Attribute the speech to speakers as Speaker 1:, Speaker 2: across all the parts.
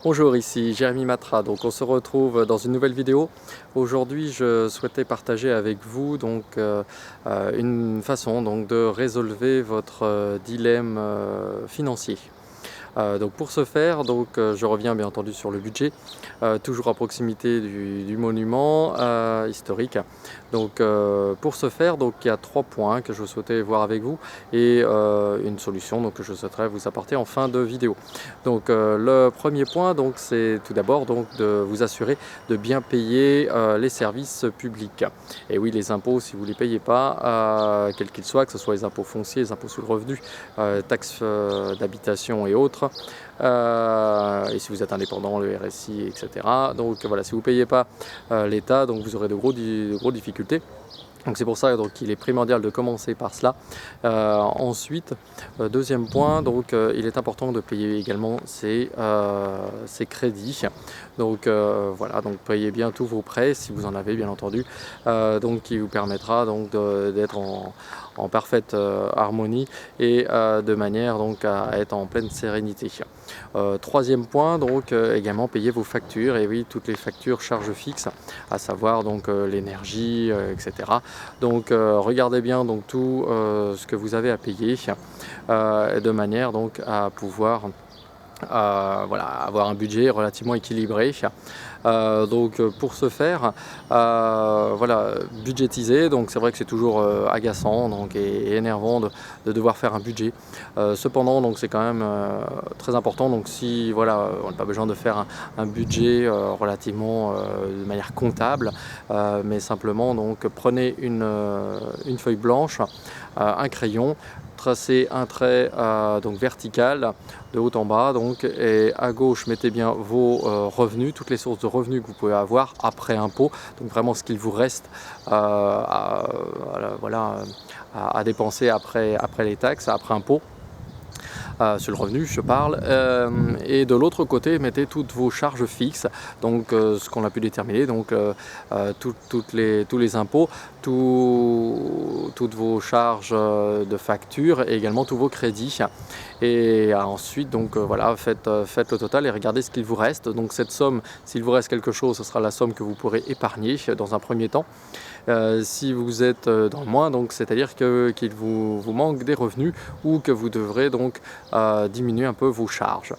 Speaker 1: Bonjour, ici Jérémy Matra. Donc on se retrouve dans une nouvelle vidéo. Aujourd'hui, je souhaitais partager avec vous une façon de résolver votre dilemme financier. Donc pour ce faire, je reviens bien entendu sur le budget, toujours à proximité du monument historique. Pour ce faire, il y a 3 points que je souhaitais voir avec vous et une solution que je souhaiterais vous apporter en fin de vidéo. Le premier point, c'est tout d'abord de vous assurer de bien payer les services publics. Et oui, les impôts, si vous ne les payez pas, quels qu'ils soient, que ce soit les impôts fonciers, les impôts sur le revenu, taxes d'habitation et autres, et si vous êtes indépendant, le RSI, etc. Donc voilà, si vous ne payez pas l'État, vous aurez de grosses difficultés. Donc c'est pour ça qu'il est primordial de commencer par cela. Ensuite, deuxième point, il est important de payer également ses crédits. Voilà, payez bien tous vos prêts si vous en avez bien entendu, qui vous permettra d'être en parfaite harmonie et de manière à être en pleine sérénité. Troisième point, également payer vos factures, et oui, toutes les factures charges fixes, à savoir l'énergie, etc. Regardez bien tout ce que vous avez à payer de manière à pouvoir avoir un budget relativement équilibré. Pour ce faire, budgétiser, c'est vrai que c'est toujours agaçant et énervant de devoir faire un budget. Cependant, c'est quand même très important. Si on n'a pas besoin de faire un budget relativement de manière comptable, mais simplement prenez une feuille blanche, un crayon, tracez un trait vertical de haut en bas, et à gauche mettez bien vos revenus, toutes les sources de revenus que vous pouvez avoir après impôt, vraiment ce qu'il vous reste à dépenser après les taxes, après impôt. Sur le revenu je parle, et de l'autre côté mettez toutes vos charges fixes, ce qu'on a pu déterminer, tous les impôts, toutes vos charges de facture et également tous vos crédits, et ensuite faites le total et regardez ce qu'il vous reste. Cette somme, s'il vous reste quelque chose, ce sera la somme que vous pourrez épargner dans un premier temps. Si vous êtes dans le moins, c'est-à-dire qu'il vous manque des revenus ou que vous devrez diminuer un peu vos charges.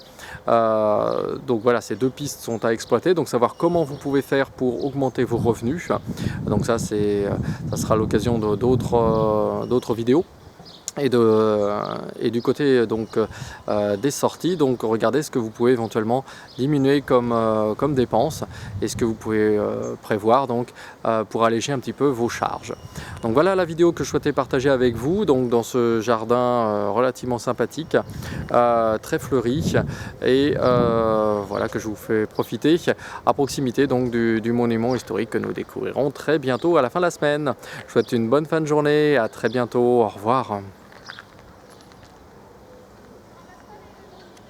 Speaker 1: Voilà, ces deux pistes sont à exploiter, savoir comment vous pouvez faire pour augmenter vos revenus. Ça sera l'occasion d'autres vidéos. Et du côté des sorties, regardez ce que vous pouvez éventuellement diminuer comme dépenses et ce que vous pouvez prévoir pour alléger un petit peu vos charges. Voilà la vidéo que je souhaitais partager avec vous dans ce jardin relativement sympathique, très fleuri, et voilà, que je vous fais profiter à proximité du monument historique que nous découvrirons très bientôt à la fin de la semaine. Je vous souhaite une bonne fin de journée, à très bientôt, au revoir.